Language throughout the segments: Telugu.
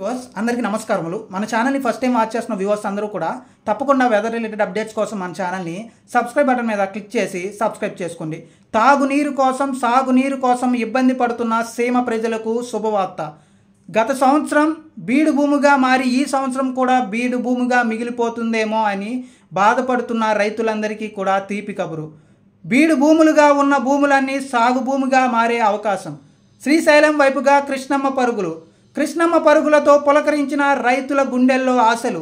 వ్యూవర్స్ అందరికీ నమస్కారములు. మన ఛానల్ని ఫస్ట్ టైం వాచ్ చేస్తున్న వ్యూవర్స్ అందరూ కూడా తప్పకుండా వెదర్ రిలేటెడ్ అప్డేట్స్ కోసం మన ఛానల్ని సబ్స్క్రైబ్ బటన్ మీద క్లిక్ చేసి సబ్స్క్రైబ్ చేసుకోండి. తాగునీరు కోసం సాగునీరు కోసం ఇబ్బంది పడుతున్న సీమ ప్రజలకు శుభవార్త. గత సంవత్సరం బీడు భూమిగా మారి ఈ సంవత్సరం కూడా బీడు భూమిగా మిగిలిపోతుందేమో అని బాధపడుతున్న రైతులందరికీ కూడా తీపి కబురు. బీడు భూములుగా ఉన్న భూములన్నీ సాగు భూమిగా మారే అవకాశం. శ్రీశైలం వైపుగా కృష్ణమ్మ పరుగులతో పులకరించిన రైతుల గుండెల్లో ఆశలు.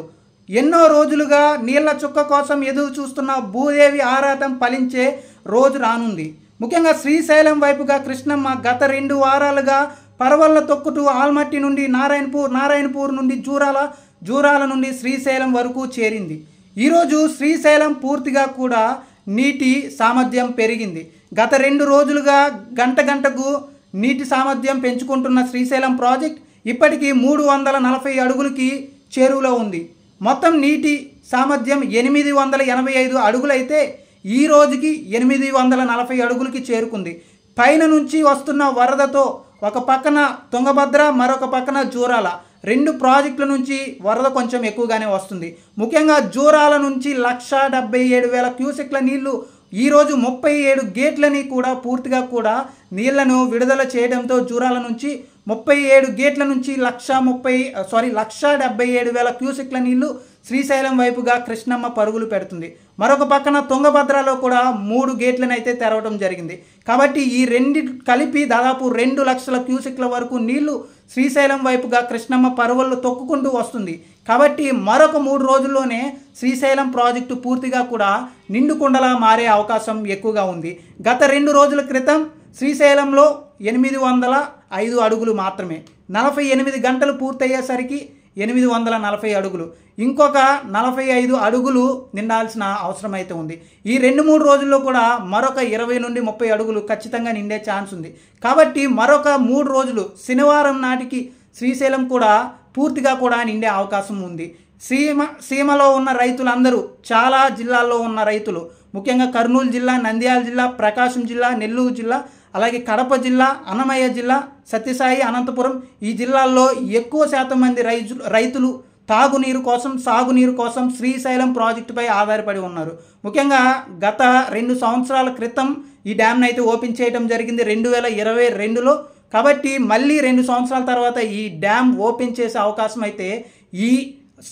ఎన్నో రోజులుగా నీళ్ల చుక్క కోసం ఎదురు చూస్తున్న భూదేవి ఆరాటం ఫలించే రోజు రానుంది. ముఖ్యంగా శ్రీశైలం వైపుగా కృష్ణమ్మ గత 2 వారాలుగా పరవళ్ళ తొక్కుతూ ఆల్మట్టి నుండి నారాయణపూర్ నుండి జూరాల నుండి శ్రీశైలం వరకు చేరింది. ఈరోజు శ్రీశైలం పూర్తిగా కూడా నీటి సామర్థ్యం పెరిగింది. గత 2 రోజులుగా గంటకు నీటి సామర్థ్యం పెంచుకుంటున్న శ్రీశైలం ప్రాజెక్ట్ ఇప్పటికీ 340 అడుగులకి చేరువలో ఉంది. మొత్తం నీటి సామర్థ్యం 885 అడుగులైతే ఈ రోజుకి 840 అడుగులకి చేరుకుంది. పైన నుంచి వస్తున్న వరదతో ఒక పక్కన తుంగభద్ర మరొక పక్కన జూరాల 2 ప్రాజెక్టుల నుంచి వరద కొంచెం ఎక్కువగానే వస్తుంది. ముఖ్యంగా జూరాల నుంచి 1,77,000 క్యూసెక్ల నీళ్లు ఈరోజు 37 గేట్లని కూడా పూర్తిగా కూడా నీళ్లను విడుదల చేయడంతో జూరాల నుంచి 37 గేట్ల నుంచి 1,77,000 క్యూసెక్ల నీళ్లు శ్రీశైలం వైపుగా కృష్ణమ్మ పరుగులు పెడుతుంది. మరొక పక్కన తుంగభద్రలో కూడా 3 గేట్లను అయితే తెరవడం జరిగింది. కాబట్టి ఈ రెండు కలిపి దాదాపు 2 లక్షల క్యూసెక్ల వరకు నీళ్లు శ్రీశైలం వైపుగా కృష్ణమ్మ పరుగులు తొక్కుకుంటూ వస్తుంది. కాబట్టి మరొక 3 రోజుల్లోనే శ్రీశైలం ప్రాజెక్టు పూర్తిగా కూడా నిండుకుండలా మారే అవకాశం ఎక్కువగా ఉంది. గత 2 రోజుల క్రితం శ్రీశైలంలో 805 అడుగులు మాత్రమే. 48 గంటలు పూర్తయ్యేసరికి 840 అడుగులు, ఇంకొక 45 అడుగులు నిండాల్సిన అవసరం అయితే ఉంది. ఈ 2-3 రోజుల్లో కూడా మరొక 20 నుండి 30 అడుగులు ఖచ్చితంగా నిండే ఛాన్స్ ఉంది. కాబట్టి మరొక 3 రోజులు శనివారం నాటికి శ్రీశైలం కూడా పూర్తిగా కూడా నిండే అవకాశం ఉంది. సీమలో ఉన్న రైతులందరూ, చాలా జిల్లాల్లో ఉన్న రైతులు, ముఖ్యంగా కర్నూలు జిల్లా, నంద్యాల జిల్లా, ప్రకాశం జిల్లా, నెల్లూరు జిల్లా, అలాగే కడప జిల్లా, అన్నమయ్య జిల్లా, సత్యసాయి, అనంతపురం ఈ జిల్లాల్లో ఎక్కువ శాతం మంది రైతులు తాగునీరు కోసం సాగునీరు కోసం శ్రీశైలం ప్రాజెక్టుపై ఆధారపడి ఉన్నారు. ముఖ్యంగా గత 2 సంవత్సరాల క్రితం ఈ డ్యామ్ను అయితే ఓపెన్ చేయడం జరిగింది 2022లో. కాబట్టి మళ్ళీ 2 సంవత్సరాల తర్వాత ఈ డ్యామ్ ఓపెన్ చేసే అవకాశం అయితే ఈ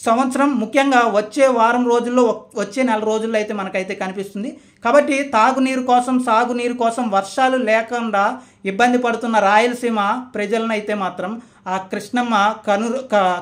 సంవత్సరం, ముఖ్యంగా వచ్చే వారం రోజుల్లో, వచ్చే నెల రోజుల్లో అయితే మనకైతే కనిపిస్తుంది. కాబట్టి తాగునీరు కోసం సాగునీరు కోసం వర్షాలు లేకుండా ఇబ్బంది పడుతున్న రాయలసీమ ప్రజలను అయితే మాత్రం ఆ కృష్ణమ్మ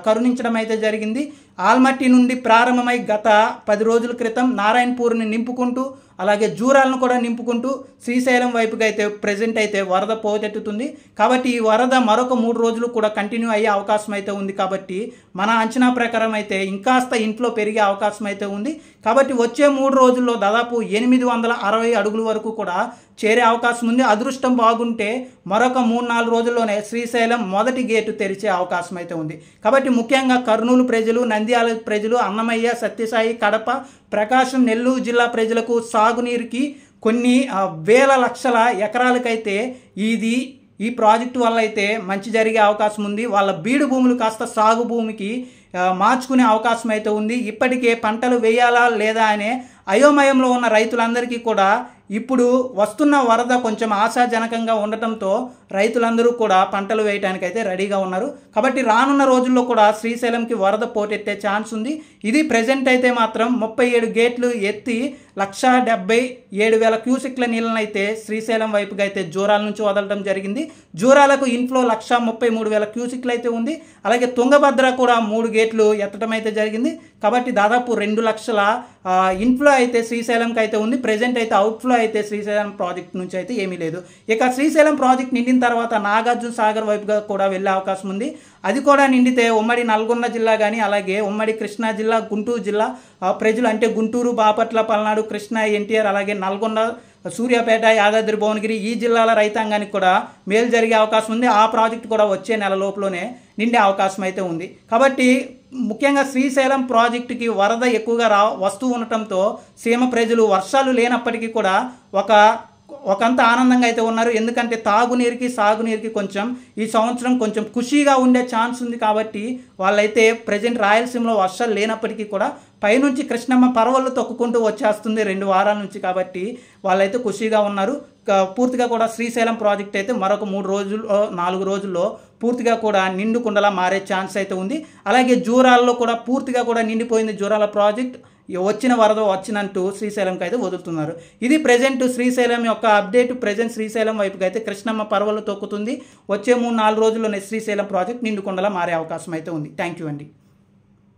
కరుణించడం అయితే జరిగింది. ఆల్మట్టి నుండి ప్రారంభమై గత 10 రోజుల క్రితం నారాయణపూర్ని నింపుకుంటూ, అలాగే జూరాలను కూడా నింపుకుంటూ శ్రీశైలం వైపుగా అయితే ప్రజెంట్ అయితే వరద పోటెత్తుతుంది. కాబట్టి ఈ వరద మరొక 3 రోజులు కూడా కంటిన్యూ అయ్యే అవకాశం అయితే ఉంది. కాబట్టి మన అంచనా ప్రకారం అయితే ఇంకాస్త ఇంట్లో పెరిగే అవకాశం అయితే ఉంది. కాబట్టి వచ్చే 3 రోజుల్లో దాదాపు 860 అడుగుల వరకు కూడా చేరే అవకాశం ఉంది. అదృష్టం బాగుంటే మరొక 3-4 రోజుల్లోనే శ్రీశైలం మొదటి గేటు తెరిచే అవకాశం అయితే ఉంది. కాబట్టి ముఖ్యంగా కర్నూలు ప్రజలు, నంద్యాల ప్రజలు, అన్నమయ్య, సత్యసాయి, కడప, ప్రకాశం, నెల్లూరు జిల్లా ప్రజలకు సాగునీరుకి కొన్ని వేల లక్షల ఎకరాలకైతే ఈ ప్రాజెక్టు వల్ల అయితే మంచి జరిగే అవకాశం ఉంది. వాళ్ళ బీడు భూములు కాస్త సాగు భూమికి మార్చుకునే అవకాశం అయితే ఉంది. ఇప్పటికే పంటలు వేయాలా లేదా అనే అయోమయంలో ఉన్న రైతులందరికీ కూడా ఇప్పుడు వస్తున్న వరద కొంచెం ఆశాజనకంగా ఉండటంతో రైతులందరూ కూడా పంటలు వేయడానికైతే రెడీగా ఉన్నారు. కాబట్టి రానున్న రోజుల్లో కూడా శ్రీశైలంకి వరద పోటెత్తే ఛాన్స్ ఉంది. ఇది ప్రజెంట్ అయితే మాత్రం 37 గేట్లు ఎత్తి 1,77,000 క్యూసెక్ల నీళ్ళని అయితే శ్రీశైలం వైపుగా అయితే జూరాల నుంచి వదలడం జరిగింది. జూరాలకు ఇన్ఫ్లో 1,33,000 క్యూసెక్లు అయితే ఉంది. అలాగే తుంగభద్ర కూడా 3 గేట్లు ఎత్తడం అయితే జరిగింది. కాబట్టి దాదాపు 2 లక్షల ఇన్ఫ్లో అయితే శ్రీశైలంకి అయితే ఉంది. ప్రజెంట్ అయితే అవుట్ఫ్లో అయితే శ్రీశైలం ప్రాజెక్ట్ నుంచి అయితే ఏమీ లేదు. ఇక శ్రీశైలం ప్రాజెక్ట్ నిండిన తర్వాత నాగార్జున సాగర్ వైపుగా కూడా వెళ్ళే అవకాశం ఉంది. అది కూడా నిండితే ఉమ్మడి నల్గొండ జిల్లా కానీ, అలాగే ఉమ్మడి కృష్ణా జిల్లా, గుంటూరు జిల్లా ప్రజలు, అంటే గుంటూరు, బాపట్ల, పల్నాడు, కృష్ణా, ఎన్టీఆర్, అలాగే నల్గొండ, సూర్యాపేట, యాదాద్రి భువనగిరి ఈ జిల్లాల రైతాంగానికి కూడా మేలు జరిగే అవకాశం ఉంది. ఆ ప్రాజెక్టు కూడా వచ్చే నెల లోపులోనే నిండే అవకాశం అయితే ఉంది. కాబట్టి ముఖ్యంగా శ్రీశైలం ప్రాజెక్టుకి వరద ఎక్కువగా వస్తూ ఉండటంతో సీమ ప్రజలు వర్షాలు లేనప్పటికీ కూడా ఒక ఒకంత ఆనందంగా అయితే ఉన్నారు. ఎందుకంటే తాగునీరుకి సాగునీరుకి కొంచెం ఈ సంవత్సరం కొంచెం ఖుషీగా ఉండే ఛాన్స్ ఉంది. కాబట్టి వాళ్ళైతే ప్రజెంట్ రాయలసీమలో వర్షాలు లేనప్పటికీ కూడా పైనుంచి కృష్ణమ్మ పరవళ్ళు తొక్కుకుంటూ వచ్చేస్తుంది 2 వారాల నుంచి. కాబట్టి వాళ్ళైతే ఖుషీగా ఉన్నారు. పూర్తిగా కూడా శ్రీశైలం ప్రాజెక్ట్ అయితే మరొక 3 రోజులు 4 రోజుల్లో పూర్తిగా కూడా నిండు కుండలా మారే ఛాన్స్ అయితే ఉంది. అలాగే జూరాల్లో కూడా పూర్తిగా కూడా నిండిపోయింది జూరాల ప్రాజెక్ట్. వచ్చిన వరద వచ్చినట్టు శ్రీశైలంకి అయితే వదులుతున్నారు. ఇది ప్రజెంట్ శ్రీశైలం యొక్క అప్డేట్. ప్రజెంట్ శ్రీశైలం వైపుకి అయితే కృష్ణమ్మ పరవళ్ళు తొక్కుతుంది. వచ్చే 3-4 రోజుల్లోనే శ్రీశైలం ప్రాజెక్ట్ నిండు కుండలా మారే అవకాశం అయితే ఉంది. థ్యాంక్ యూ అండి.